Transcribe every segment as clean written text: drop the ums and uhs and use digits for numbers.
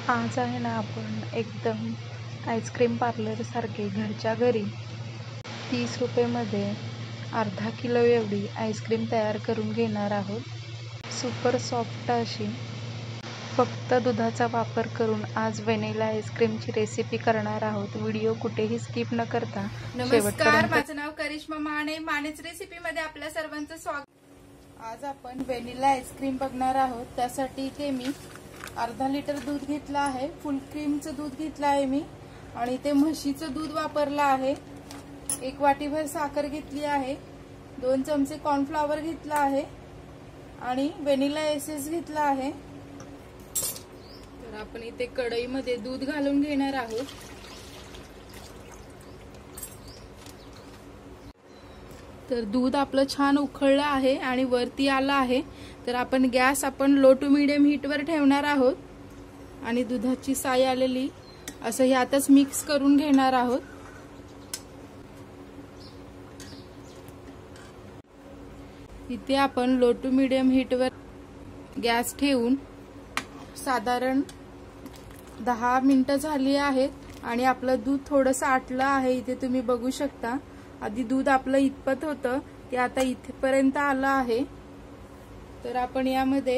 आज आहे ना आपण एकदम आईस्क्रीम पार्लरसारखे घरच्या घरी 30 रुपयेमध्ये अर्धा किलो एवढी आईस्क्रीम तयार करून घेणार आहोत. सुपर सॉफ्ट अशी फक्त दुधाचा वापर करून आज व्हॅनिला आईस्क्रीमची रेसिपी करणार आहोत. व्हिडिओ कुठेही स्किप न करता नमस्कार, माझं नाव करिश्मा माने. मानेच रेसिपी मध्ये आपल्या सर्वांचं स्वागत. आज आपण व्हॅनिला आईस्क्रीम बघणार आहोत. त्यासाठी इथे मी अर्धा लिटर दूध घेतलं आहे. फुल क्रीमचं दूध घेतलं आहे मी आणि ते म्हशीचं दूध वापरलं आहे. 1 वाटीभर साखर घेतली आहे. 2 चमचे कॉर्नफ्लॉवर घेतला आहे आणि व्हॅनिला एसेन्स घेतला आहे. तर आपण इथे कढईमध्ये दूध घालून घेणार आहोत. तर दूध आपलं छान उकळलं आहे आणि वरती आलं आहे. तर आपण गॅस लो टू मीडियम हीटवर ठेवणार आहोत आणि दुधाची साय आलेली असं ह्यातच मिक्स करून घेणार आहोत. इथे आपण लो टू मीडियम हीटवर गॅस ठेवून साधारण 10 मिनिटं झाली आहेत आणि आपलं दूध थोडंसं आटलं आहे. इथे तुम्ही बघू शकता. आधी दूध आपलं इतपत होतं ते आता इथेपर्यंत आलं आहे. तर आपण यामध्ये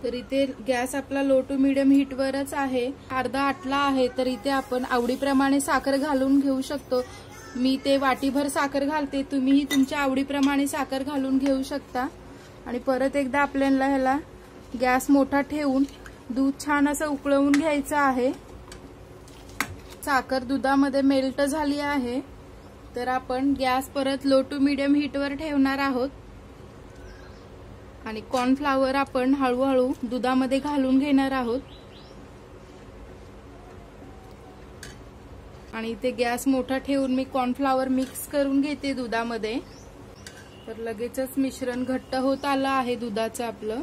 इथे गॅस आपला लो टू मीडियम हीटवरच आहे. अर्धा आटला आहे. तर इथे आपण आवडीप्रमाणे साखर घालून घेऊ शकतो. मी ते वाटीभर साखर घालते. तुम्हीही तुमच्या आवडीप्रमाणे साखर घालून घेऊ शकता. आणि परत एकदा आपल्याला ह्याला गॅस मोठा ठेवून दूध छान असं उकळवून घ्यायचं आहे. साखर दुधामध्ये मेल्ट झाली आहे. तर आपण गॅस परत लो टू मीडियम हीटवर ठेवणार आहोत आणि कॉर्नफ्लॉवर आपण हळूहळू दुधामध्ये घालून घेणार आहोत. आणि इथे गॅस मोठा ठेवून मी कॉर्नफ्लॉवर मिक्स करून घेते दुधामध्ये. तर लगेचच मिश्रण घट्ट होत आलं आहे दुधाचं आपलं.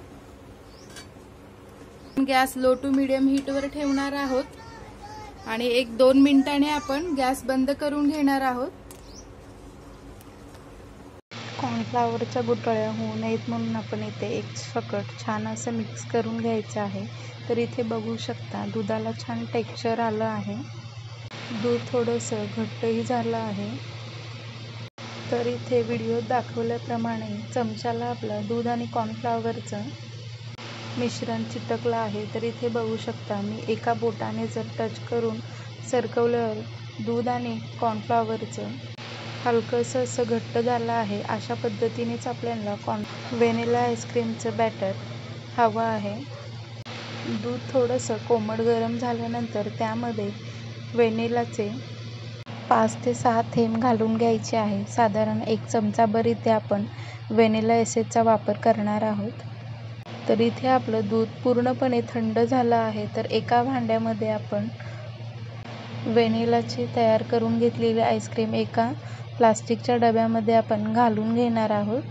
गॅस लो टू मीडियम हीटवर ठेवणार आहोत आणि 1-2 मिनिटांनी आपण गॅस बंद करून घेणार आहोत. कॉर्नफ्लॉवरच्या गुठळ्या होऊ नयेत म्हणून आपण इथे एक सकट छान असं मिक्स करून घ्यायचं आहे. तर इथे बघू शकता दुधाला छान टेक्स्चर आलं आहे. दूध थोडंसं घट्टही झालं आहे. तर इथे व्हिडिओत दाखवल्याप्रमाणे चमच्याला आपलं दूध आणि कॉर्नफ्लॉवरचं मिश्रण चिटकलं आहे. तर इथे बघू शकता मी एका बोटाने जर टच करून सरकवल्यावर दूध आणि कॉर्नफ्लॉवरचं हलकंसं असं घट्ट झालं आहे. अशा पद्धतीनेच आपल्याला व्हॅनिला आईस्क्रीमचं बॅटर हवं आहे. दूध थोडंसं कोमट गरम झाल्यानंतर त्यामध्ये व्हॅनिलाचे 5 ते 6 थेंब घालून घ्यायचे आहे. साधारण 1 चमचाभर इथे आपण व्हॅनिला एसेन्सचा वापर करणार आहोत. तर इथे आपलं दूध पूर्णपणे थंड झालं आहे. तर एका भांड्यामध्ये आपण व्हॅनिलाची तयार करून घेतलेली आईस्क्रीम एका प्लास्टिकच्या डब्यामध्ये आपण घालून घेणार आहोत.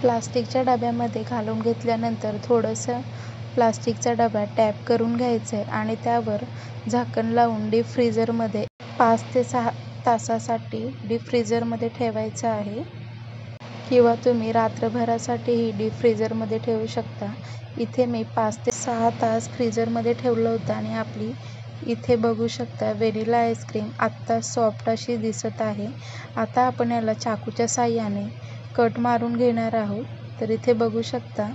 प्लास्टिकच्या डब्यामध्ये घालून घेतल्यानंतर थोडंसं प्लास्टिकचा डबा टॅप करून घ्यायचं आहे आणि त्यावर झाकण लावून डीप फ्रीजरमध्ये 5 ते 6 तासासाठी डीप फ्रीजरमध्ये ठेवायचं आहे. किंवा तुम्ही रात्रभरासाठीही डीप फ्रीजरमध्ये ठेवू शकता. इथे मी 5 ते 6 तास फ्रीजरमध्ये ठेवलं होतं आणि आपली इथे बघू शकता व्हॅनिला आईस्क्रीम आत्ता सॉफ्ट अशी दिसत आहे. आता आपण याला चाकूच्या साहाय्याने कट मारून घेणार आहोत. तर इथे बघू शकता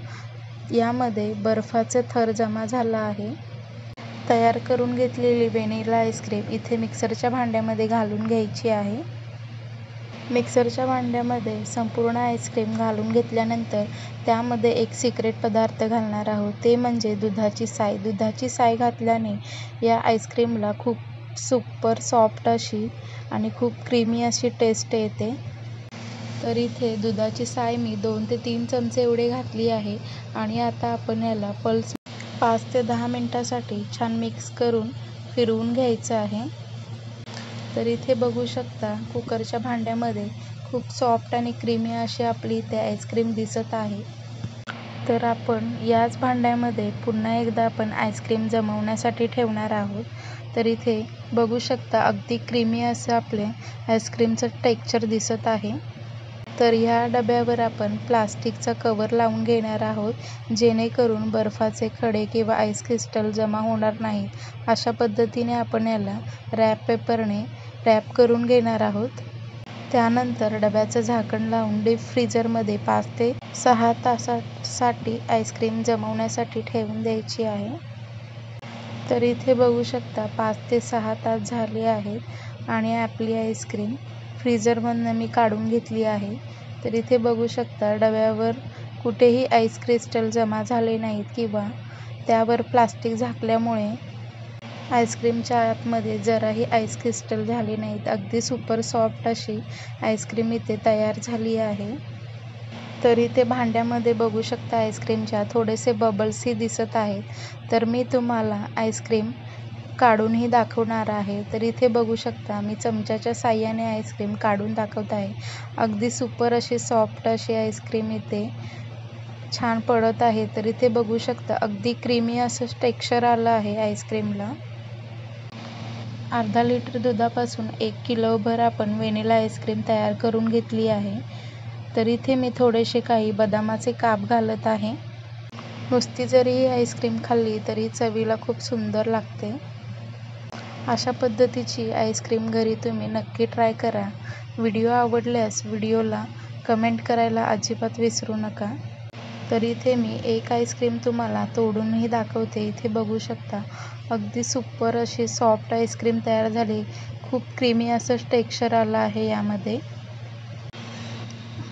यामध्ये बर्फाचं थर जमा झाला आहे. तयार करून घेतलेली व्हॅनिला आईस्क्रीम इथे मिक्सरच्या भांड्यामध्ये घालून घ्यायची आहे. मिक्सरच्या भांड्यामध्ये संपूर्ण आईस्क्रीम घालून घेतल्यानंतर त्यामध्ये एक सिक्रेट पदार्थ घालणार आहोत. ते म्हणजे दुधाची साय. दुधाची साय घातल्याने या आईस्क्रीमला खूप सुपर सॉफ्ट अशी आणि खूप क्रीमी अशी टेस्ट येते. तर इथे दुधाची साय मी 2 ते 3 चमचे एवढे घातली आहे आणि आता आपण याला पल्स 5 ते 10 मिनिटासाठी छान मिक्स करून फिरवून घ्यायचं आहे. तर इथे बघू शकता कुकरच्या भांड्यामध्ये खूप सॉफ्ट आणि क्रीमी अशी आपली इथे आईस्क्रीम दिसत आहे. तर आपण याच भांड्यामध्ये पुन्हा एकदा आपण आईस्क्रीम जमवण्यासाठी ठेवणार आहोत. तर इथे बघू शकता अगदी क्रीमी असं आपले आईस्क्रीमचं टेक्स्चर दिसत आहे. तर ह्या डब्यावर आपण प्लास्टिकचा कवर लावून घेणार आहोत, जेणेकरून बर्फाचे खडे किंवा आईस क्रिस्टल जमा होणार नाहीत. अशा पद्धतीने आपण याला रॅप पेपरने रॅप करून घेणार आहोत. त्यानंतर डब्याचं झाकण लावून डीप फ्रीजरमध्ये 5 ते 6 तासासाठी आईस्क्रीम जमवण्यासाठी ठेवून द्यायची आहे. तर इथे बघू शकता 5 ते 6 तास झाले आहेत आणि आपली आईस्क्रीम फ्रीजरमधनं मी काढून घेतली आहे. तर इथे बघू शकता डब्यावर कुठेही आईस क्रिस्टल जमा झाले नाहीत किंवा त्यावर प्लास्टिक झाकल्यामुळे आईस्क्रीमच्या आतमध्ये जराही आईस क्रिस्टल झाले नाहीत. अगदी सुपर सॉफ्ट अशी आईस्क्रीम इथे तयार झाली आहे. तर इथे भांड्यामध्ये बघू शकता आईस्क्रीमच्या थोडेसे बबल्सही दिसत आहेत. तर मी तुम्हाला आईस्क्रीम काढूनही दाखवणार आहे. तर इथे बघू शकता मी चमच्याच्या साहाय्याने आईस्क्रीम काढून दाखवत आहे. अगदी सुपर अशी सॉफ्ट अशी आईस्क्रीम इथे छान पडत आहे. तर इथे बघू शकता अगदी क्रीमी असं टेक्स्चर आलं आहे आईस्क्रीमला. अर्धा लिटर दुधापासून 1 किलोभर आपण व्हॅनिला आईस्क्रीम तयार करून घेतली आहे. तर इथे मी थोडेसे काही बदामाचे काप घालत आहे. नुसती जरी ही आईस्क्रीम खाल्ली तरी चवीला खूप सुंदर लागते. अशा पद्धतीची आईस्क्रीम घरी तुम्ही नक्की ट्राय करा. व्हिडिओ आवडल्यास व्हिडिओला कमेंट करायला अजिबात विसरू नका. तर इथे मी एक आईस्क्रीम तुम्हाला तोडूनही दाखवते. इथे बघू शकता अगदी सुपर अशी सॉफ्ट आईस्क्रीम तयार झाली. खूप क्रीमी असं टेक्स्चर आलं आहे यामध्ये.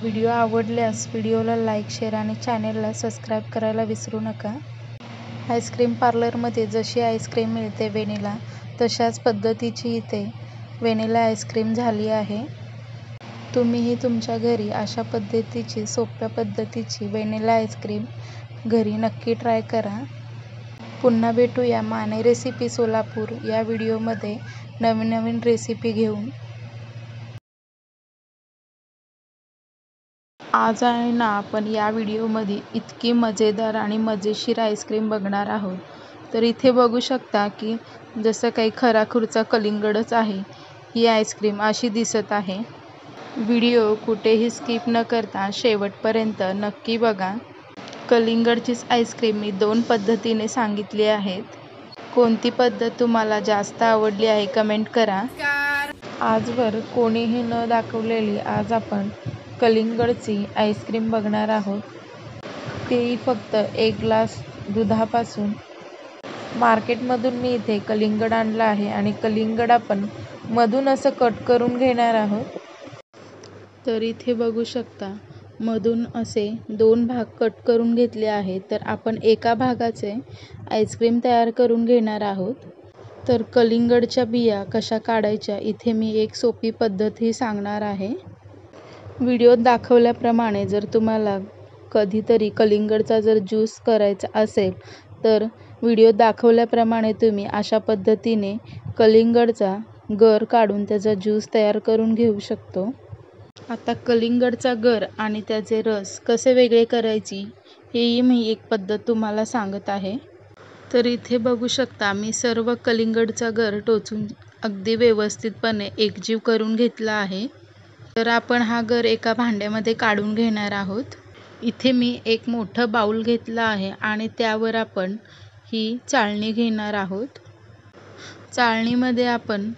व्हिडिओ आवडल्यास व्हिडिओला लाईक, शेअर आणि चॅनेलला सबस्क्राईब करायला विसरू नका. आईस्क्रीम पार्लरमध्ये जशी आईस्क्रीम मिळते व्हॅनिला, तशाच पद्धतीची इथे व्हॅनिला आईस्क्रीम झाली आहे. तुम्हीही तुमच्या घरी अशा पद्धतीची सोप्या पद्धतीची व्हॅनिला आईस्क्रीम घरी नक्की ट्राय करा. पुन्हा भेटूया माने रेसिपी सोलापूर या व्हिडिओमध्ये नवीन नवीन रेसिपी घेऊन. आज आहे ना आपण या व्हिडिओमध्ये इतकी मजेदार आणि मजेशीर आईस्क्रीम बघणार आहोत. तर इथे बघू शकता की जसं काही खराखुरचा कलिंगडच आहे ही आईस्क्रीम अशी दिसत आहे. व्हिडिओ कुठेही स्किप न करता शेवटपर्यंत नक्की बघा. कलिंगडचीच आईस्क्रीम मी 2 पद्धतीने सांगितली आहेत. कोणती पद्धत तुम्हाला जास्त आवडली आहे कमेंट करा. आजवर कोणीही न दाखवलेली आज आपण कलिंगडची आईस्क्रीम बघणार आहोत. तेही फक्त 1 ग्लास दुधापासून. मार्केटमधून मी इथे कलिंगड आणलं आहे आणि कलिंगड आपण मधून असं कट करून घेणार आहोत. तर इथे बघू शकता मधून असे 2 भाग कट करून घेतले आहेत. तर आपण एका भागाचे आईस्क्रीम तयार करून घेणार आहोत. तर कलिंगडच्या बिया कशा काढायच्या इथे मी एक सोपी पद्धतही सांगणार आहे. व्हिडिओत दाखवल्याप्रमाणे जर तुम्हाला कधीतरी कलिंगडचा जर ज्यूस करायचा असेल तर व्हिडिओत दाखवल्याप्रमाणे तुम्ही अशा पद्धतीने कलिंगडचा गर काढून त्याचा ज्यूस तयार करून घेऊ शकतो. आता कलिंगडचा गर आणि त्याचे रस कसे वेगळे करायची हेही मी एक पद्धत तुम्हाला सांगत आहे. तर इथे बघू शकता मी सर्व कलिंगडचा गर टोचून अगदी व्यवस्थितपणे एकजीव करून घेतला आहे. तर आपण हा गर एका भांड्यामध्ये काढून घेणार आहोत. इथे मी एक मोठं बाउल घेतलं आहे आणि त्यावर आपण ही चाळणी घेणार आहोत. चाळणीमध्ये आपण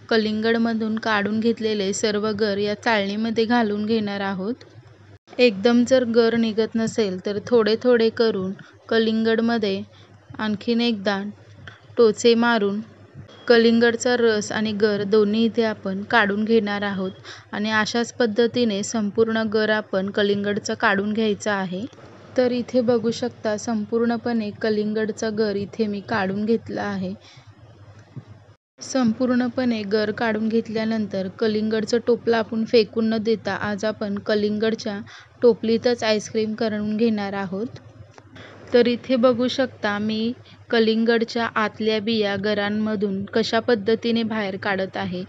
कलिंगडमधून काढून घेतलेले सर्व गर या चाळणीमध्ये घालून घेणार आहोत. एकदम जर गर निघत नसेल तर थोडे थोडे करून कलिंगडमध्ये आणखीन एकदा टोचे मारून कलिंगडचा रस आणि गर दोन्ही इथे आपण काढून घेणार आहोत. आणि अशाच पद्धतीने संपूर्ण गर आपण कलिंगडचा काढून घ्यायचा आहे. तर इथे बघू शकता संपूर्णपणे कलिंगडचा गर इथे मी काढून घेतला आहे. संपूर्णपणे गर काढून घेतल्यानंतर कलिंगडचं टोपलं आपण फेकून न देता आज आपण कलिंगडच्या टोपलीतच आईस्क्रीम करून घेणार आहोत. तर इथे बघू शकता मी कलिंगडच्या आतल्या बिया गरांमधून कशा पद्धतीने बाहेर काढत आहे.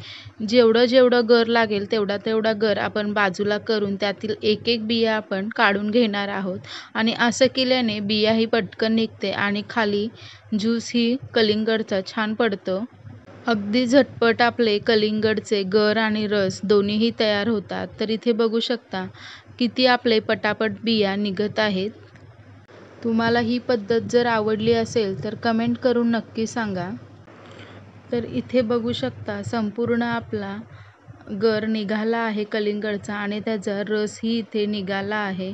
जेवढं जेवढं गर लागेल तेवढा तेवढा गर आपण बाजूला करून त्यातील एक एक बिया आपण काढून घेणार आहोत. आणि असं केल्याने बियाही पटकन निघते आणि खाली ज्यूसही कलिंगडचा छान पडतो. अगदी झटपट आपले कलिंगडचे गर आणि रस दोन्हीही तयार होतात. तर इथे बघू शकता किती आपले पटापट बिया निघत आहेत. तुम्हाला ही पद्धत जर आवडली असेल तर कमेंट करून नक्की सांगा. तर इथे बघू शकता संपूर्ण आपला गर निघाला आहे कलिंगडचा आणि त्याचा रसही इथे निघाला आहे.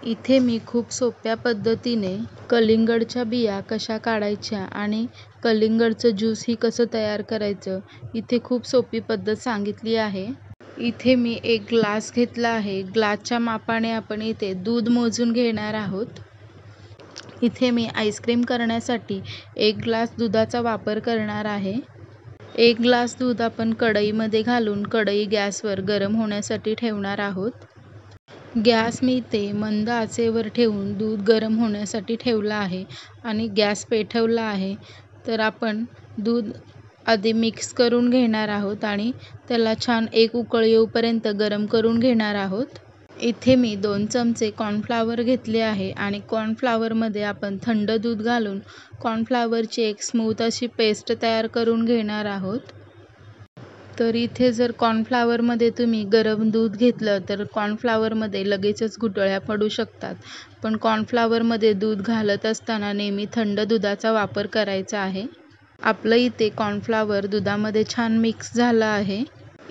इथे मी खूप सोप्या पद्धतीने कलिंगडच्या बिया कशा काढायच्या आणि कलिंगडचं ज्यूस ही कसं तयार करायचं इथे खूप सोपी पद्धत सांगितली आहे. इथे मी एक ग्लास घेतला आहे. ग्लासच्या मापाने आपण इथे दूध मोजून घेणार आहोत. इथे मी आईस्क्रीम करण्यासाठी 1 ग्लास दुधाचा वापर करणार आहे. 1 ग्लास दूध आपण कढईमध्ये घालून कढई गॅसवर गरम होण्यासाठी ठेवणार आहोत. गॅस मी इथे मंद आचेवर ठेवून दूध गरम होण्यासाठी ठेवला आहे आणि गॅस पेटवला आहे. तर आपण दूध आधी मिक्स करून घेणार आहोत आणि त्याला छान एक उकळ येऊपर्यंत गरम करून घेणार आहोत. इथे मी 2 चमचे कॉर्नफ्लॉवर घेतले आहे आणि कॉर्नफ्लॉवरमध्ये आपण थंड दूध घालून कॉर्नफ्लॉवरची एक स्मूथ अशी पेस्ट तयार करून घेणार आहोत. तर इथे जर कॉर्नफ्लॉवरमध्ये तुम्ही गरम दूध घेतलं तर कॉर्नफ्लॉवरमध्ये लगेचच गुठळ्या पडू शकतात. पण कॉर्नफ्लॉवरमध्ये दूध घालत असताना नेहमी थंड दुधाचा वापर करायचा आहे. आपलं इथे कॉर्नफ्लॉवर दुधामध्ये छान मिक्स झालं आहे.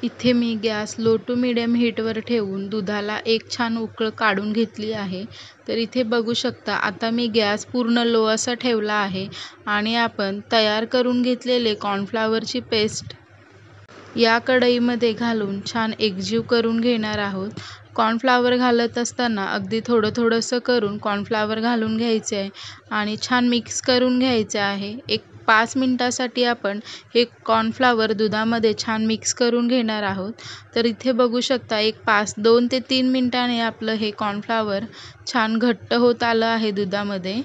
इथे मी गॅस लो टू मीडियम हीटवर ठेवून दुधाला एक छान उकळ काढून घेतली आहे. तर इथे बघू शकता आता मी गॅस पूर्ण लो असा ठेवला आहे आणि आपण तयार करून घेतलेले कॉर्नफ्लॉवरची पेस्ट या कढईमध्ये घालून छान एकजीव करून घेणार आहोत. कॉर्नफ्लॉवर घालत असताना अगदी थोडंसं करून कॉर्नफ्लॉवर घालून घ्यायचे आहे आणि छान मिक्स करून घ्यायचे आहे. एक 5 मिनिटासाठी आपण हे कॉर्नफ्लॉवर दुधामध्ये छान मिक्स करून घेणार आहोत. तर इथे बघू शकता 2 ते 3 मिनिटांनी आपलं हे कॉर्नफ्लॉवर छान घट्ट होत आलं आहे दुधामध्ये.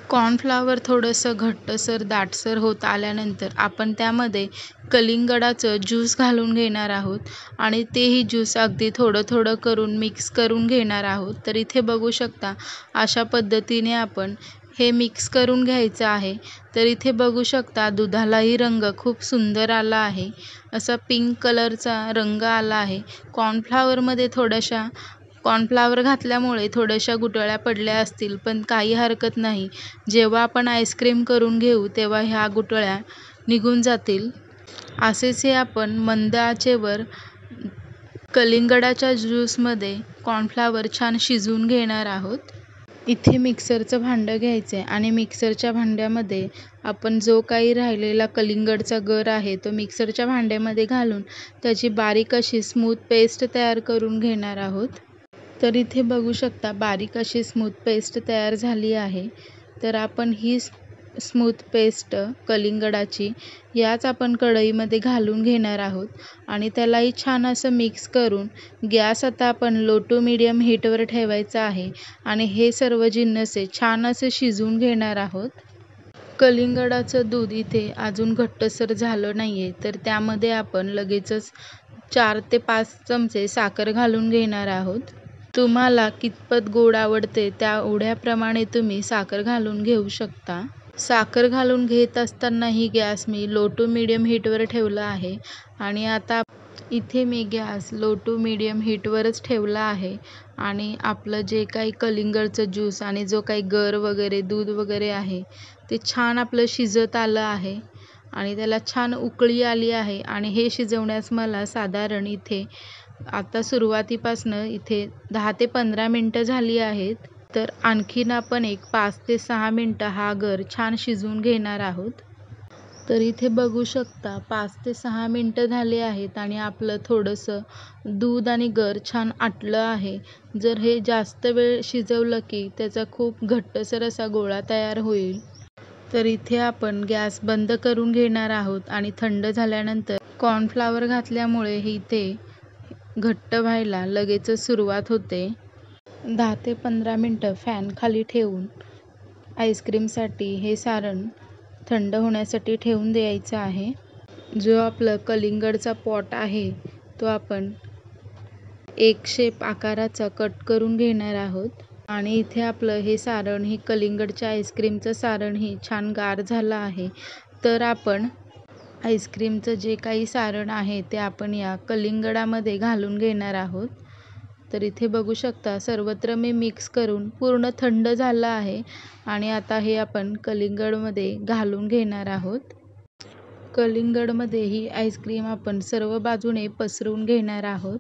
कॉर्नफ्लॉवर थोडंसं घट्टसर दाटसर होत आल्यानंतर आपण त्यामध्ये कलिंगडाचं ज्यूस घालून घेणार आहोत आणि तेही ज्यूस अगदी थोडं करून मिक्स करून घेणार आहोत. तर इथे बघू शकता अशा पद्धतीने आपण हे मिक्स करून घ्यायचं आहे. तर इथे बघू शकता दुधालाही रंग खूप सुंदर आला आहे. असा पिंक कलरचा रंग आला आहे. कॉर्नफ्लॉवरमध्ये कॉर्नफ्लॉवर घातल्यामुळे थोड्याशा गुठळ्या पडल्या असतील पण काही हरकत नाही. जेव्हा आपण आईस्क्रीम करून घेऊ तेव्हा ह्या गुठळ्या निघून जातील. असेच हे आपण मंद आचेवर कलिंगडाच्या ज्यूसमध्ये कॉर्नफ्लॉवर छान शिजवून घेणार आहोत. इथे मिक्सरचं भांडं घ्यायचं आहे आणि मिक्सरच्या भांड्यामध्ये आपण जो काही राहिलेला कलिंगडचा गर आहे तो मिक्सरच्या भांड्यामध्ये घालून त्याची बारीक अशी स्मूथ पेस्ट तयार करून घेणार आहोत. तर इथे बघू शकता बारीक अशी स्मूथ पेस्ट तयार झाली आहे. तर आपण ही स्मूथ पेस्ट कलिंगडाची याच आपण कढईमध्ये घालून घेणार आहोत आणि त्यालाही छान असं मिक्स करून गॅस आता आपण लो टू मीडियम हीटवर ठेवायचा आहे आणि हे सर्व जिन्नसे छान असे शिजवून घेणार आहोत. कलिंगडाचं दूध इथे अजून घट्टसर झालं नाही आहे तर त्यामध्ये आपण लगेचच 4 ते 5 चमचे साखर घालून घेणार आहोत. तुम्हाला कितपत गोड आवडते तेवढ्याप्रमाणे तुम्ही साखर घालून घेऊ शकता. साखर घालून घेत असतानाही गॅस मी लो टू मीडियम हीटवर ठेवला आहे आणि आता इथे मी गॅस लो टू मीडियम हीटवरच ठेवला आहे आणि आपलं जे काही कलिंगडचं ज्यूस आणि जो काही गर वगैरे दूध वगैरे आहे ते छान आपलं शिजत आलं आहे आणि त्याला छान उकळी आली आहे आणि हे शिजवण्यास मला साधारण इथे आता सुरुवातीपासनं इथे 10 ते 15 मिनटं झाली आहेत. तर आणखीन आपण एक 5 ते 6 मिनटं हा गर छान शिजवून घेणार आहोत. तर इथे बघू शकता 5 ते 6 मिनटं झाले आहेत आणि आपलं थोडंसं दूध आणि गर छान आटलं आहे. जर हे जास्त वेळ शिजवलं की त्याचा खूप घट्टसर असा गोळा तयार होईल. तर इथे आपण गॅस बंद करून घेणार आहोत आणि थंड झाल्यानंतर कॉर्नफ्लॉवर घातल्यामुळे इथे घट्ट व्हायला लगेचच सुरुवात होते. 10 ते 15 मिनटं फॅन खाली ठेवून आईस्क्रीमसाठी हे सारण थंड होण्यासाठी ठेवून द्यायचं आहे. जो आपलं कलिंगडचा पॉट आहे तो आपण एक शेप आकाराचा कट करून घेणार आहोत आणि इथे आपलं हे सारण कलिंगडच्या आईस्क्रीमचं सारण छान गार झालं आहे. तर आपण आईस्क्रीमचं जे काही सारण आहे ते आपण या कलिंगडामध्ये घालून घेणार आहोत. तर इथे बघू शकता सर्वत्र मी मिक्स करून पूर्ण थंड झालं आहे आणि आता हे आपण कलिंगडमध्ये घालून घेणार आहोत. कलिंगडमध्ये ही आईस्क्रीम आपण सर्व बाजूने पसरवून घेणार आहोत.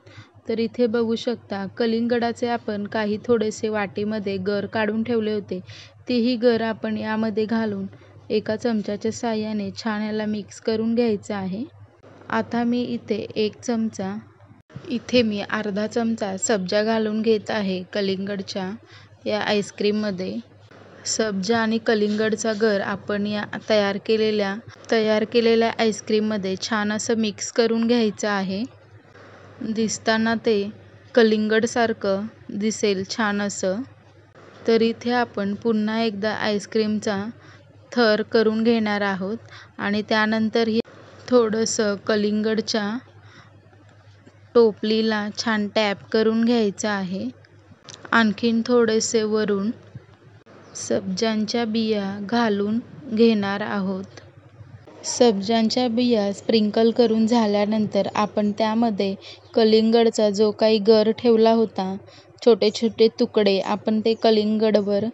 तर इथे बघू शकता कलिंगडाचे आपण काही थोडेसे वाटीमध्ये गर काढून ठेवले होते. तेही गर आपण यामध्ये घालून एका चमच्याच्या साहाय्याने छान याला मिक्स करून घ्यायचं आहे. आता मी इथे मी अर्धा चमचा सब्जा घालून घेत आहे कलिंगडच्या या आईस्क्रीममध्ये. सब्जा आणि कलिंगडचा गर आपण या तयार केलेल्या आईस्क्रीममध्ये छान असं मिक्स करून घ्यायचं आहे. दिसताना ते कलिंगडसारखं दिसेल छान असं. तर इथे आपण पुन्हा एकदा आईस्क्रीमचा थर करून घेणार आहोत आणि त्यानंतर थोडंसं कलिंगडच्या टोपलीला छान टॅप करून घ्यायचं आहे. आणखीन थोडेसे वरून सब्जांच्या बिया घालून घेणार आहोत. सब्जांच्या बिया स्प्रिंकल करून झाल्यानंतर आपण त्यामध्ये कलिंगडचा जो काही गर ठेवला होता, छोटे छोटे तुकडे आपण ते कलिंगडवर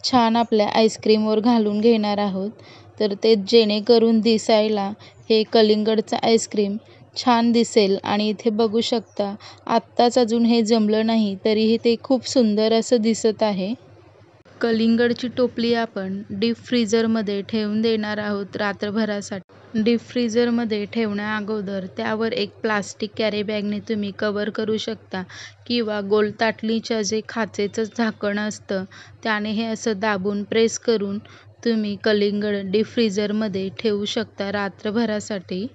छान आपल्या आईस्क्रीमवर घालून घेणार आहोत. तर ते जेणेकरून दिसायला हे कलिंगडचं आईस्क्रीम छान दिसेल. आणि इथे बघू शकता आत्ताच अजून हे जमलं नाही तरीही ते खूप सुंदर असं दिसत आहे. कलिंगडची टोपली आपण डीप फ्रीझरमध्ये ठेवून देणार आहोत रात्रभरासाठी. डीप फ्रीझरमध्ये ठेवण्याअगोदर त्यावर एक प्लास्टिक कॅरी बॅगने तुम्ही कव्हर करू शकता किंवा गोल ताटलीच्या जे खाचेचं झाकण असतं त्याने हे असं दाबून प्रेस करून तुम्ही कलिंगड डीप फ्रीझरमध्ये ठेवू शकता रात्रभरासाठी.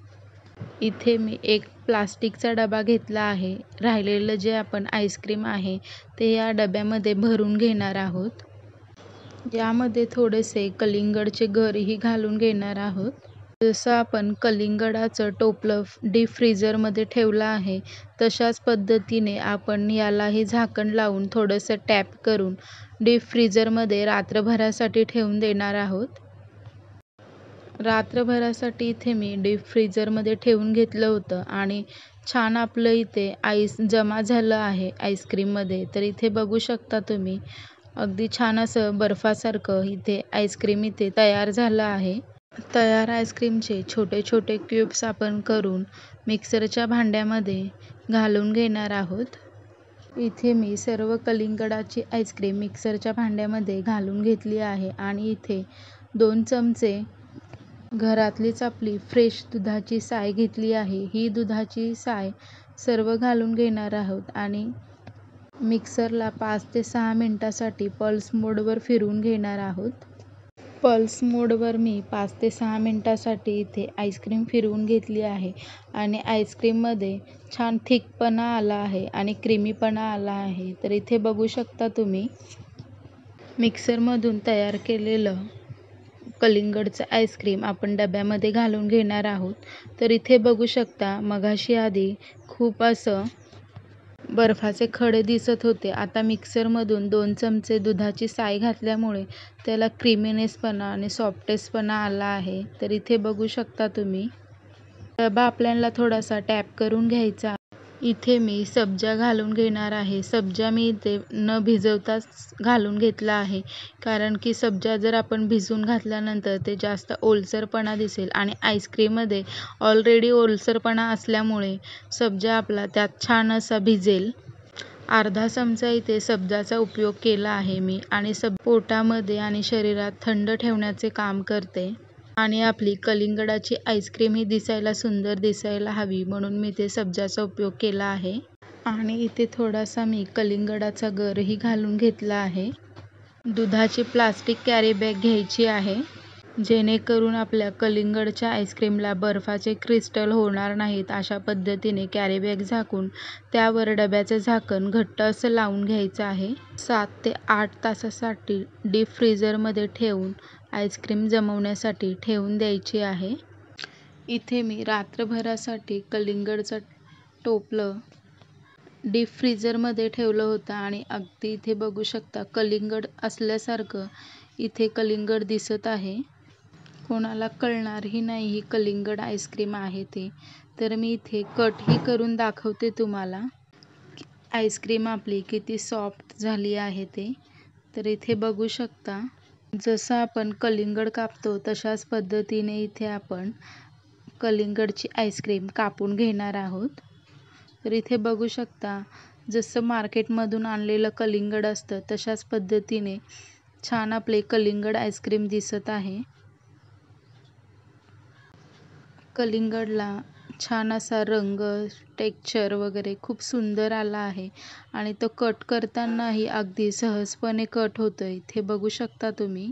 इथे मी एक प्लास्टिकचा डबा घेतला आहे. राहिलेलं जे आपण आईस्क्रीम आहे ते या डब्यामध्ये भरून घेणार आहोत. यामध्ये थोडेसे कलिंगडचे गरही घालून घेणार आहोत. जसं आपण कलिंगडाचं टोपलं डीप फ्रीझरमध्ये ठेवलं आहे तशाच पद्धतीने आपण यालाही झाकण लावून थोडंसं टॅप करून डीप फ्रीझरमध्ये रात्रभरासाठी ठेवून देणार आहोत. रात्रभरासाठी इथे मी डीप फ्रीझरमध्ये ठेवून घेतलं होतं आणि छान आपलं इथे आईस जमा झालं आहे आईस्क्रीममध्ये. तर इथे बघू शकता तुम्ही अगदी छान असं बर्फासारखं इथे आईस्क्रीम इथे तयार झालं आहे. तयार आईस्क्रीमचे छोटे छोटे क्यूब्स आपण करून मिक्सरच्या भांड्यामध्ये घालून घेणार आहोत. इथे मी सर्व कलिंगडाची आईस्क्रीम मिक्सरच्या भांड्यामध्ये घालून घेतली आहे आणि इथे 2 चमचे घरातलीच आपली फ्रेश दुधाची साय घेतली आहे. ही दुधाची साय सर्व घालून घेणार आहोत आणि मिक्सरला 5 ते 6 मिनिटासाठी पल्स मोडवर फिरवून घेणार आहोत. पल्स मोडवर मी 5 ते 6 मिनिटासाठी इथे आईस्क्रीम फिरवून घेतली आहे आणि आईस्क्रीममध्ये छान थिकपणा आला आहे आणि क्रीमीपणा आला आहे. तर इथे बघू शकता तुम्ही मिक्सरमधून तयार केलेलं कलिंगडचं आईस्क्रीम आपण डब्यामध्ये घालून घेणार आहोत. तर इथे बघू शकता मगाशी आधी खूप असं बर्फाचे खडे दिसत होते. आता मिक्सरमधून 2 चमचे दुधाची साय घातल्यामुळे त्याला क्रीमीनेसपणा आणि सॉफ्टेस्टपणा आला आहे. तर इथे बघू शकता तुम्ही डबा आपल्याला थोडासा टॅप करून घ्यायचा. इथे मी सब्जा घालून घेणार आहे. सब्जा मी इथे न भिजवताच घालून घेतला आहे कारण की सब्जा जर आपण भिजवून घातल्यानंतर ते जास्त ओलसरपणा दिसेल आणि आईस्क्रीममध्ये ऑलरेडी ओलसरपणा असल्यामुळे सब्जा आपला त्यात छान असा भिजेल. अर्धा चमचा इथे सब्जाचा उपयोग केला आहे मी आणि पोटामध्ये आणि शरीरात थंड ठेवण्याचे काम करते आणि आपली कलिंगडाची आईस्क्रीम ही दिसायला सुंदर दिसायला हवी म्हणून मी ते सब्जाचा उपयोग केला आहे. आणि इथे थोडासा मी कलिंगडाचा गरही घालून घेतला आहे. दुधाची प्लास्टिक कॅरी बॅग घ्यायची आहे जेणेकरून आपल्या कलिंगडच्या आईस्क्रीमला बर्फाचे क्रिस्टल होणार नाहीत. अशा पद्धतीने कॅरी बॅग झाकून त्यावर डब्याचं झाकण घट्ट असं लावून घ्यायचं आहे. 7 ते 8 तासासाठी डीप फ्रीझरमध्ये ठेवून आईस्क्रीम जमवण्यासाठी ठेवून द्यायची आहे. इथे मी रात्रभरासाठी कलिंगडचं टोपलं डीप फ्रीझरमध्ये ठेवलं होतं आणि अगदी इथे बघू शकता कलिंगड असल्यासारखं इथे कलिंगड दिसत आहे. कोणाला कळणारही नाही ही कलिंगड आईस्क्रीम आहे ते. तर मी इथे कटही करून दाखवते तुम्हाला. आईस्क्रीम आपली किती सॉफ्ट झाली आहे ते. तर इथे बघू शकता, जसं आपण कलिंगड कापतो तशाच पद्धतीने इथे आपण कलिंगडची आईस्क्रीम कापून घेणार आहोत. तर इथे बघू शकता, जसं मार्केटमधून आणलेलं कलिंगड असतं तशाच पद्धतीने छान आपले कलिंगड आईस्क्रीम दिसत आहे. कलिंगडला छान असा रंग, टेक्स्चर वगैरे खूप सुंदर आला आहे आणि तो कट करतानाही अगदी सहजपणे कट होतोय. इथे बघू शकता तुम्ही.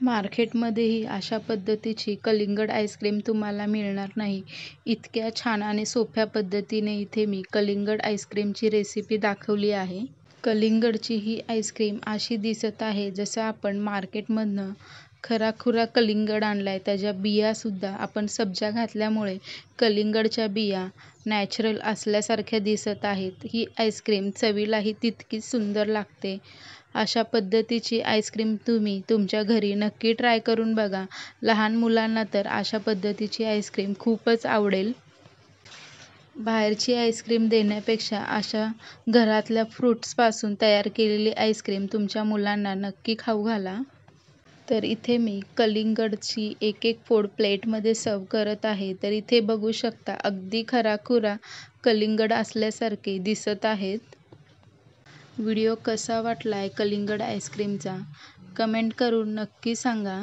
मार्केटमध्येही अशा पद्धतीची कलिंगड आईस्क्रीम तुम्हाला मिळणार नाही. इतक्या छान आणि सोप्या पद्धतीने इथे मी कलिंगड आईस्क्रीमची रेसिपी दाखवली आहे. कलिंगडची ही आईस्क्रीम अशी दिसत आहे जसं आपण मार्केटमधनं खराखुरा कलिंगड आणलाय. त्याच्या बियासुद्धा आपण सब्जा घातल्यामुळे कलिंगडच्या बिया नॅचरल असल्यासारख्या दिसत आहेत. ही आईस्क्रीम चवीलाही तितकीच सुंदर लागते. अशा पद्धतीची आईस्क्रीम तुम्ही तुमच्या घरी नक्की ट्राय करून बघा. लहान मुलांना तर अशा पद्धतीची आईस्क्रीम खूपच आवडेल. बाहेरची आईस्क्रीम देण्यापेक्षा अशा घरातल्या फ्रूट्सपासून तयार केलेली आईस्क्रीम तुमच्या मुलांना नक्की खाऊ घाला. तर इथे मी कलिंगडची एक एक फोड प्लेटमध्ये सर्व करत आहे. तर इथे बघू शकता, अगदी खराखुरा कलिंगड असल्यासारखे दिसत आहेत. व्हिडिओ कसा वाटलाय कलिंगड आईस्क्रीमचा कमेंट करून नक्की सांगा.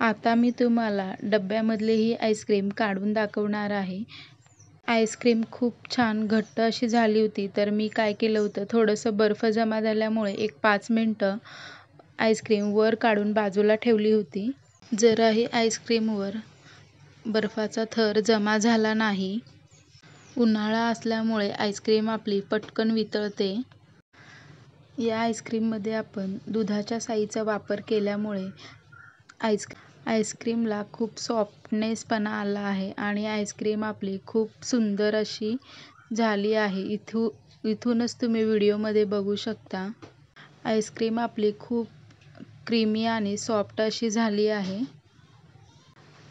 आता मी तुम्हाला डब्यामधली ही आईस्क्रीम काढून दाखवणार आहे. आईस्क्रीम खूप छान घट्ट अशी झाली होती. तर मी काय केलं होतं, थोडंसं बर्फ जमा झाल्यामुळे एक 5 मिनटं आईस्क्रीम वर काढून बाजूला ठेवली होती. जराही आईस्क्रीमवर बर्फाचा थर जमा झाला नाही. उन्हाळा असल्यामुळे आईस्क्रीम आपली पटकन वितळते. या आईस्क्रीममध्ये आपण दुधाच्या साईचा वापर केल्यामुळे आईस्क्रीमला खूप सॉफ्टनेसपणा आला आहे आणि आईस्क्रीम आपली खूप सुंदर अशी झाली आहे. इथूनच तुम्ही व्हिडिओमध्ये बघू शकता. आईस्क्रीम आपली खूप क्रीमी आणि सॉफ्ट अशी झाली आहे.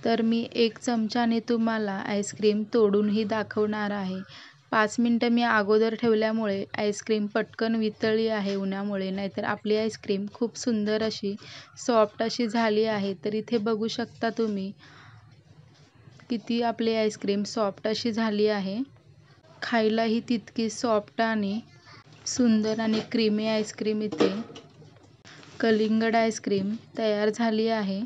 तर मी 1 चमच्याने तुम्हाला आईस्क्रीम तोडूनही दाखवणार आहे. 5 मिनटं मी अगोदर ठेवल्यामुळे आईस्क्रीम पटकन वितळली आहे उन्हामुळे, नाहीतर आपली आईस्क्रीम खूप सुंदर अशी सॉफ्ट अशी झाली आहे. तर इथे बघू शकता तुम्ही किती आपली आईस्क्रीम सॉफ्ट अशी झाली आहे. खायलाही तितकी सॉफ्ट आणि सुंदर आणि क्रीमी आईस्क्रीम इथे कलिंगड आईस्क्रीम तयार झाली आहे.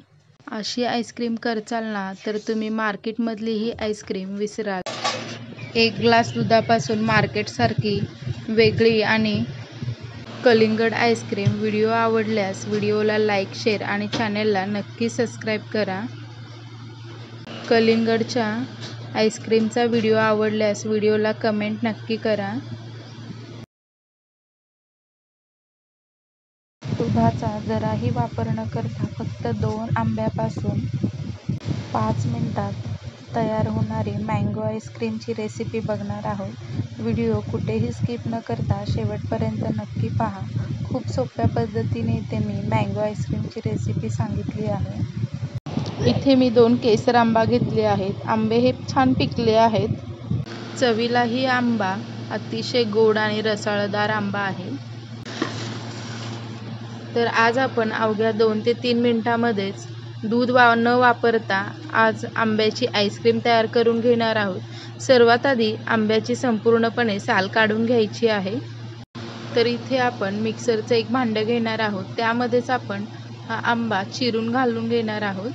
अशी आईस्क्रीम करचाल ना तर तुम्ही मार्केटमधली ही आईस्क्रीम विसराल. 1 ग्लास दुधापासून मार्केटसारखी वेगळी आणि कलिंगड आईस्क्रीम. व्हिडिओ आवडल्यास व्हिडिओला लाईक, शेअर आणि चॅनेलला नक्की सबस्क्राईब करा. कलिंगडच्या आईस्क्रीमचा व्हिडिओ आवडल्यास व्हिडिओला कमेंट नक्की करा. दुधाचा जराही वापर न करता फक्त 2 आंब्यापासून 5 मिनिटात तयार होणारी मँगो आईस्क्रीमची रेसिपी बघणार आहोत. व्हिडिओ कुठेही स्किप न करता शेवटपर्यंत नक्की पहा. खूप सोप्या पद्धतीने इथे मी मँगो आईस्क्रीमची रेसिपी सांगितली आहे. इथे मी 2 केसर आंबा घेतले आहेत. आंबे हे छान पिकले आहेत. चवीलाही आंबा अतिशय गोड आणि रसाळदार आंबा आहे. तर आज आपण अवघ्या 2 ते 3 मिनिटांमध्येच दूध न वापरता आज आंब्याची आईस्क्रीम तयार करून घेणार आहोत. सर्वात आधी आंब्याची संपूर्णपणे साल काढून घ्यायची आहे. तर इथे आपण मिक्सरचं एक भांडं घेणार आहोत. त्यामध्येच आपण हा आंबा चिरून घालून घेणार आहोत.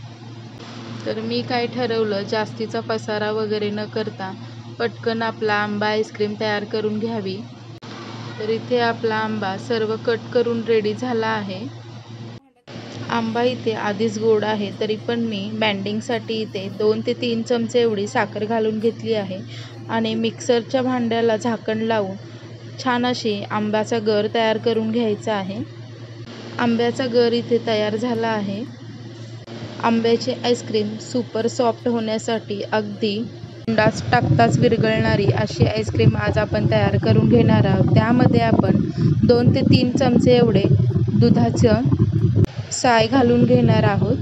तर मी काय ठरवलं, जास्तीचा पसारा वगैरे न करता पटकन आपला आंबा आईस्क्रीम तयार करून घ्यावी. तर इथे आपला आंबा सर्व कट करून रेडी झाला आहे. आंबा इथे आधीच गोड आहे, तरी पण मी बँडिंगसाठी इथे 2 ते 3 चमचे एवढी साखर घालून घेतली आहे आणि मिक्सरच्या भांड्याला झाकण लावून छान अशी आंब्याचा गर तयार करून घ्यायचा आहे. आंब्याचा गर इथे तयार झाला आहे. आंब्याची आईस्क्रीम सुपर सॉफ्ट होण्यासाठी अगदी तोंडात टाकताच विरघळणारी अशी आईस्क्रीम आज आपण तयार करून घेणार आहोत. त्यामध्ये आपण 2 ते 3 चमचे एवढे दुधाचं साय घालून घेणार आहोत.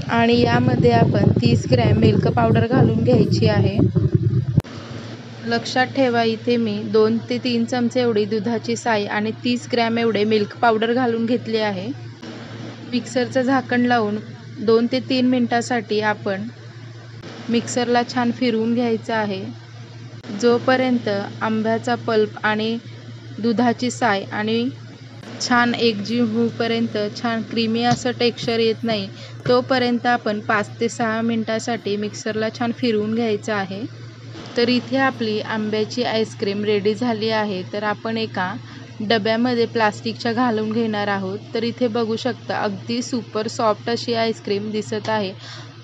आणि यामध्ये आपण 30 ग्रॅम मिल्क पावडर घालून घ्यायची आहे। लक्षात ठेवा, इथे मी 2 ते 3 चमचे एवढी दुधाची साय आणि 30 ग्रॅम एवढे मिल्क पावडर घालून घेतले आहे। मिक्सरचं झाकण लावून 2 ते 3 मिनिटांसाठी आपण मिक्सरला छान फिरवून घ्यायचं आहे, जोपर्यंत आंब्याचा पल्प आणि दुधाची साय आणि छान एकजीव होईपर्यंत, छान क्रीमी असं टेक्स्चर येत नाही तोपर्यंत आपण 5 ते 6 मिनिटांसाठी मिक्सरला छान फिरवून घ्यायचं आहे। तर इथे आपली आंब्याची आईस्क्रीम रेडी झाली आहे। तर आपण एका डब्यामध्ये प्लास्टिकच्या घालून घेणार आहोत। तर इथे बघू शकता अगदी सुपर सॉफ्ट अशी आईस्क्रीम दिसत आहे।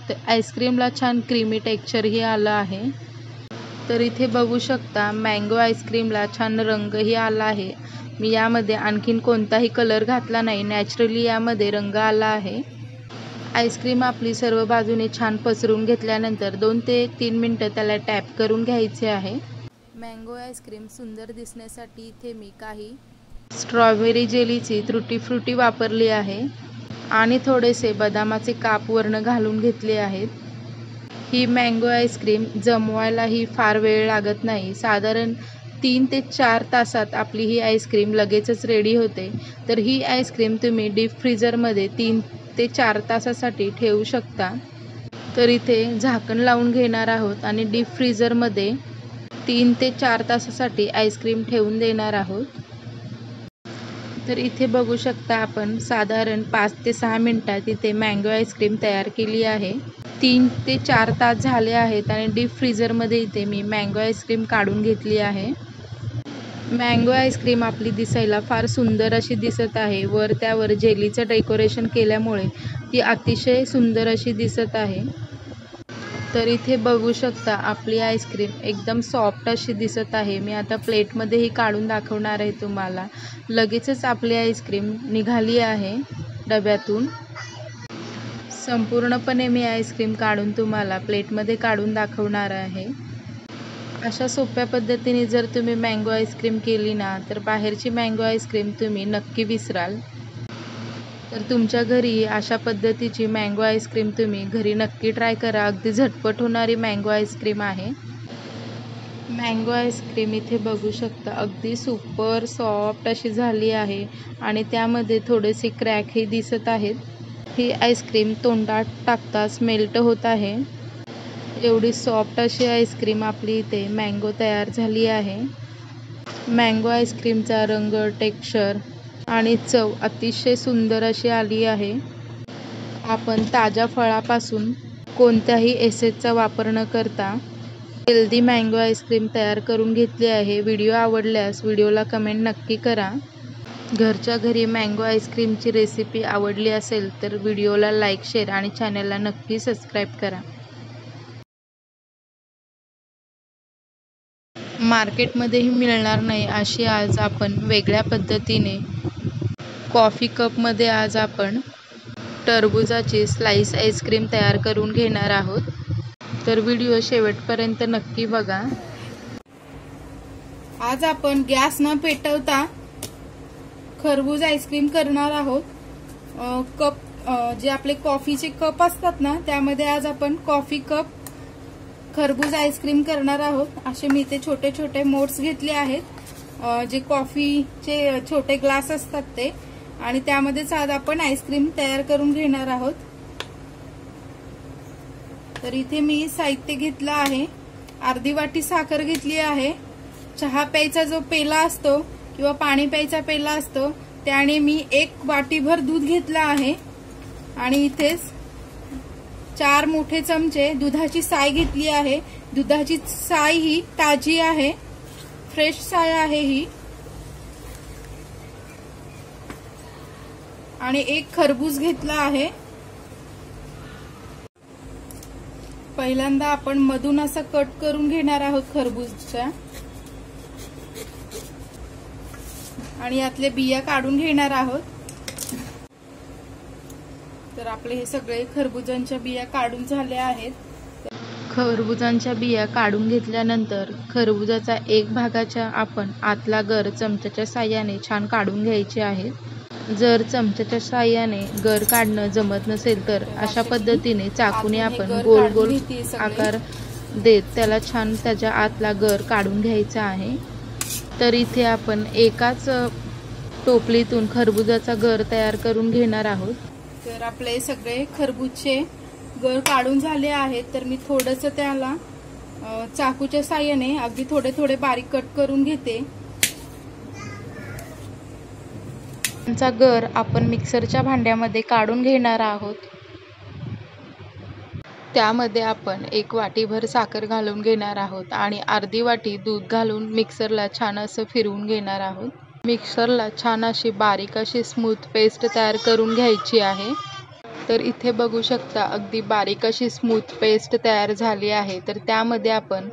तर आईस्क्रीमला छान क्रीमी टेक्स्चरही आलं आहे। तर इथे बघू शकता मँगो आईस्क्रीमला छान रंगही आला आहे। मी यामध्ये आणखीन कोणताही कलर घातला नाही, नॅचरली यामध्ये रंग आला आहे। आईस्क्रीम आपली सर्व बाजूने छान पसरून घेतल्यानंतर 2 ते 3 मिनिटं त्याला टॅप करून घ्यायचे आहे। मँगो आईस्क्रीम सुंदर दिसण्यासाठी इथे मी काही स्ट्रॉबेरी जेलीची तुटी फ्रुटी वापरली आहे आणि थोडेसे बदामाचे काप वरनं घालून घेतले आहेत। ही मँगो आईस्क्रीम जमवायलाही फार वेळ लागत नाही, साधारण 3 ते 4 तासात आपली ही आईस्क्रीम लगेचच रेडी होते। तर ही आईस्क्रीम तुम्ही डीप फ्रीजरमध्ये 3 ते 4 तासासाठी ठेवू शकता। तर इथे झाकण लावून घेणार आहोत आणि डीप फ्रीजरमध्ये 3 ते 4 तासासाठी आईस्क्रीम ठेवून देणार आहोत। तर इथे बघू शकता आपण साधारण 5 ते 6 मिनिटात इथे मँगो आईस्क्रीम तयार केली आहे। 3 ते 4 तास झाले आहेत आणि डीप फ्रीजरमध्ये इथे मी मँगो आईस्क्रीम काढून घेतली आहे। मँगो आईस्क्रीम आपली दिसायला फार सुंदर अशी दिसत आहे। वर त्यावर जेलीचं डेकोरेशन केल्यामुळे ती अतिशय सुंदर अशी दिसत आहे। तर इथे बघू शकता आपली आईस्क्रीम एकदम सॉफ्ट अशी दिसत आहे। मी आता प्लेटमध्येही काढून दाखवणार आहे तुम्हाला। लगेचच आपली आईस्क्रीम निघाली आहे डब्यातून। संपूर्णपणे मी आईस्क्रीम काढून तुम्हाला प्लेटमध्ये काढून दाखवणार आहे। अशा सोप्या पद्धतीने जर तुम्ही मँगो आईस्क्रीम केली ना, तर बाहेरची मँगो आईस्क्रीम तुम्ही नक्की विसराल। तर तुमच्या घरी अशा पद्धतीची मँगो आईस्क्रीम तुम्ही घरी नक्की ट्राय करा। अगदी झटपट होणारी मँगो आईस्क्रीम आहे। मँगो आईस्क्रीम इथे बघू शकता अगदी सुपर सॉफ्ट अशी झाली आहे आणि त्यामध्ये थोडेसे क्रॅकही दिसत आहेत। ही आईस्क्रीम तोंडात टाकताच मेल्ट होत आहे। एवढी सॉफ्ट अशी आईस्क्रीम आपली इथे मँगो तयार झाली आहे। मँगो आईस्क्रीमचा रंग, टेक्स्चर आणि चव अतिशय सुंदर अशी आली आहे। आपण ताज्या फळापासून कोणत्याही एसेसचा वापर न करता हेल्दी मँगो आईस्क्रीम तयार करून घेतली आहे। व्हिडिओ आवडल्यास व्हिडिओला कमेंट नक्की करा। घरच्या घरी मँगो आईस्क्रीमची रेसिपी आवडली असेल तर व्हिडिओला लाईक, शेअर आणि चॅनलला नक्की सबस्क्राईब करा। मार्केटमध्येही मिळणार नाही अशी आज आपण वेगळ्या पद्धतीने कॉफी कपमध्ये आज आपण टरबुजाची स्लाइस आईस्क्रीम तयार करून घेणार आहोत। तर व्हिडिओ शेवटपर्यंत नक्की बघा। आज आपण गॅस न पेटवता खरबूज आईस्क्रीम करणार आहोत। जे आपले कॉफीचे कप असतात ना, त्यामध्ये आज आपण कॉफी कप खरबूज आईस्क्रीम करणार आहोत। असे मी इथे छोटे छोटे मोड्स घेतले आहेत, जे कॉफीचे छोटे ग्लास असतात ते, आणि त्यामध्येच आज आपण आईस्क्रीम तयार करून घेणार आहोत। तर इथे मी साहित्य घेतलं आहे, अर्धी वाटी साखर घेतली आहे, चहा प्यायचा जो पेला असतो किंवा पाणी प्यायचा पेला असतो त्याने मी 1 वाटीभर दूध घेतलं आहे, आणि इथेच 4 मोठे चमचे दुधाची साय घेतली आहे। दुधाची साय ही ताजी आहे, फ्रेश साय आहे ही, आणि 1 खरबूज घेतला आहे। पहिल्यांदा आपण मधून असं कट करून घेणार आहोत खरबूजच्या, आणि यातले बिया काढून घेणार आहोत। तर आपले हे सगळे खरबुजांच्या बिया काढून झाल्या आहेत। खरबुजांच्या बिया काढून घेतल्यानंतर खरबुजाचा एक भागाच्या आपण आतला गर चमच्याच्या साहाय्याने छान काढून घ्यायचे आहे। जर चमच्याच्या साहाय्याने गर काढणं जमत नसेल तर अशा पद्धतीने चाकूने आपण गोल गोल आकार देत त्याला छान त्याच्या आतला गर काढून घ्यायचा आहे। तर इथे आपण एकाच टोपलीतून खरबुजाचा गर तयार करून घेणार आहोत। तर आपले सगळे खरबूजचे गर काढून झाले आहेत। तर मी थोडंसं त्याला चाकूच्या साहाय्याने अगदी थोडे थोडे बारीक कट करून घेते। त्यांचा गर आपण मिक्सरच्या भांड्यामध्ये काढून घेणार आहोत। त्यामध्ये आपण 1 वाटीभर साखर घालून घेणार आहोत आणि अर्धी वाटी दूध घालून मिक्सरला छान असं फिरवून घेणार आहोत। मिक्सरला छान अशी बारीक अशी स्मूथ पेस्ट तयार करून घ्यायची आहे। तर इथे बघू शकता अगदी बारीक अशी स्मूथ पेस्ट तयार झाली आहे। तर त्यामध्ये आपण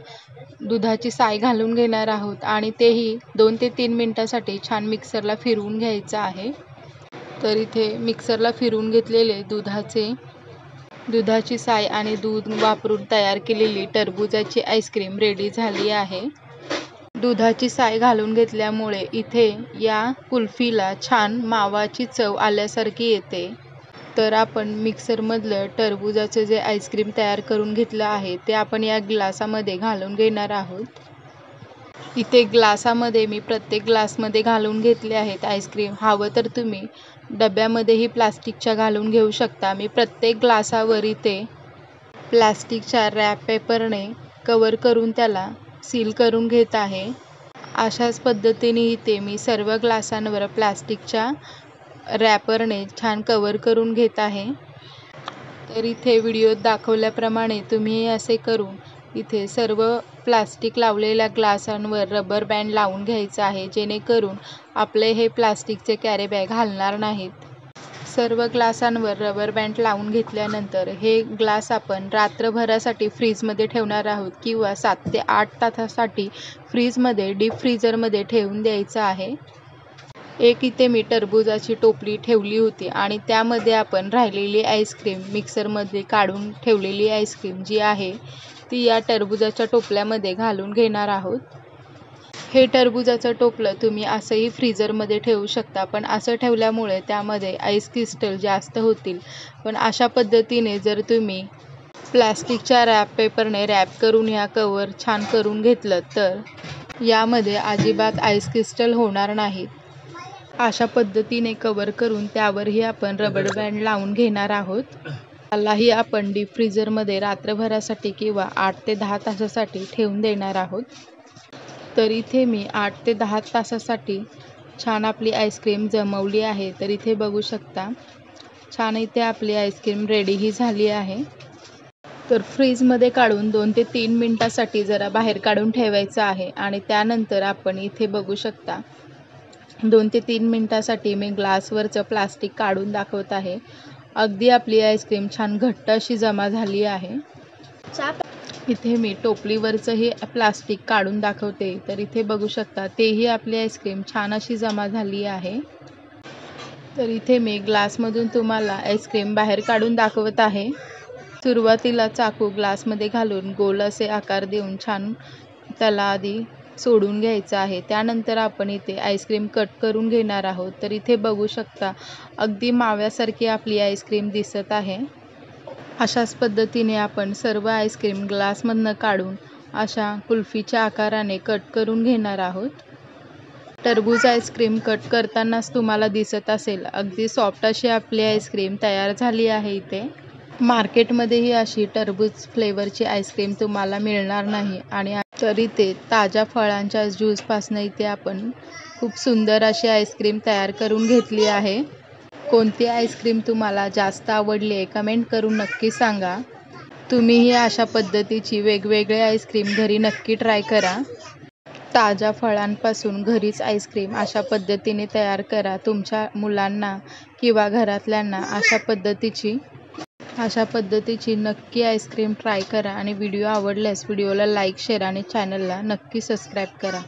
दुधाची साय घालून घेणार आहोत आणि तेही 2 ते 3 मिनिटांसाठी छान मिक्सरला फिरवून घ्यायचं आहे। तर इथे मिक्सरला फिरवून घेतलेले दुधाची साय आणि दूध वापरून तयार केलेली टरबूजाची आईस्क्रीम रेडी झाली आहे। दुधाची साय घालून घेतल्यामुळे इथे या कुल्फीला छान मावाची चव आल्यासारखी येते। तर आपण मिक्सरमधलं टरबूजाचं जे आईस्क्रीम तयार करून घेतलं आहे ते आपण या ग्लासामध्ये घालून घेणार आहोत। इथे ग्लासामध्ये मी प्रत्येक ग्लासमध्ये घालून घेतले आहेत आईस्क्रीम। हवं तर तुम्ही डब्यामध्येही प्लास्टिकच्या घालून घेऊ शकता। मी प्रत्येक ग्लासावर इथे प्लास्टिकच्या रॅप पेपरने कवर करून त्याला सील करून घेत आहे। अशाच पद्धतीने इथे मी सर्व ग्लासांवर प्लास्टिकच्या रॅपरने छान कवर करून घेत आहे। तर इथे व्हिडिओत दाखवल्याप्रमाणे तुम्ही असे करून इथे सर्व प्लास्टिक लावलेल्या ग्लासांवर रबर बँड लावून घ्यायचं आहे, जेणेकरून आपले हे प्लास्टिकचे कॅरी बॅग हलणार नाहीत। सर्व ग्लासांवर रबर बँड लावून घेतल्यानंतर हे ग्लास आपण रात्रभरासाठी फ्रीजमध्ये ठेवणार आहोत किंवा 7 ते 8 तासासाठी फ्रीजमध्ये डीप फ्रीजरमध्ये ठेवून द्यायचं आहे। एक इथे मी टरबूजाची टोपली ठेवली होती आणि त्यामध्ये आपण राहिलेली आईस्क्रीम मिक्सरमध्ये काढून ठेवलेली आईस्क्रीम जी आहे ती या टरबूजाच्या टोपल्यामध्ये घालून घेणार आहोत। हे टरबूजाचं टोपलं तुम्ही असंही फ्रीजरमध्ये ठेवू शकता, पण असं ठेवल्यामुळे त्यामध्ये आईस क्रिस्टल जास्त होतील। पण अशा पद्धतीने जर तुम्ही प्लास्टिकच्या रॅप पेपरने रॅप करून या कवर छान करून घेतलं तर यामध्ये अजिबात आईस क्रिस्टल होणार नाहीत। अशा पद्धतीने कवर करून त्यावरही आपण रबर बँड लावून घेणार आहोत। त्यालाही आपण डीप फ्रीजरमध्ये रात्रभरासाठी किंवा 8 ते 10 तासासाठी ठेवून देणार आहोत। तर इथे मी 8 ते 10 तासासाठी छान आपली आईस्क्रीम जमवली आहे। तर इथे बघू शकता छान इथे आपली आईस्क्रीम रेडीही झाली आहे। तर फ्रीजमध्ये काढून 2 ते 3 मिनिटांसाठी जरा बाहेर काढून ठेवायचं आहे आणि त्यानंतर आपण इथे बघू शकता 2 ते 3 मिनिटांसाठी मी ग्लासवरचं प्लास्टिक काढून दाखवत आहे। अगदी आपली आईस्क्रीम छान घट्ट अशी जमा झाली आहे। इथे मी टोपलीवरचंही प्लास्टिक काढून दाखवते। तर इथे बघू शकता तेही आपली आईस्क्रीम छान अशी जमा झाली आहे। तर इथे मी ग्लासमधून तुम्हाला आईस्क्रीम बाहेर काढून दाखवत आहे। सुरुवातीला चाकू ग्लासमध्ये घालून गोल असे आकार देऊन छान त्याला आधी सोडून घ्यायचं आहे। त्यानंतर आपण इथे आईस्क्रीम कट करून घेणार आहोत। तर इथे बघू शकता अगदी माव्यासारखी आपली आईस्क्रीम दिसत आहे। अशाच पद्धतीने आपण सर्व आईस्क्रीम ग्लासमधनं काढून अशा कुल्फीच्या आकाराने कट करून घेणार आहोत। टरबूज आईस्क्रीम कट करतानाच तुम्हाला दिसत असेल अगदी सॉफ्ट अशी आपली आईस्क्रीम तयार झाली आहे। इथे मार्केटमध्येही अशी टरबूज फ्लेवरची आईस्क्रीम तुम्हाला मिळणार नाही आणि तरी ते ताज्या फळांच्या ज्यूसपासून इथे आपण खूप सुंदर अशी आईस्क्रीम तयार करून घेतली आहे। कोणती आईस्क्रीम तुम्हाला जास्त आवडली आहे कमेंट करून नक्की सांगा। तुम्हीही अशा पद्धतीची वेगवेगळे आईस्क्रीम घरी नक्की ट्राय करा। ताज्या फळांपासून घरीच आईस्क्रीम अशा पद्धतीने तयार करा। तुमच्या मुलांना किंवा घरातल्यांना अशा पद्धतीची नक्की आईस्क्रीम ट्राय करा आणि व्हिडिओ आवडल्यास व्हिडिओला लाईक, शेअर आणि चॅनलला नक्की सबस्क्राईब करा।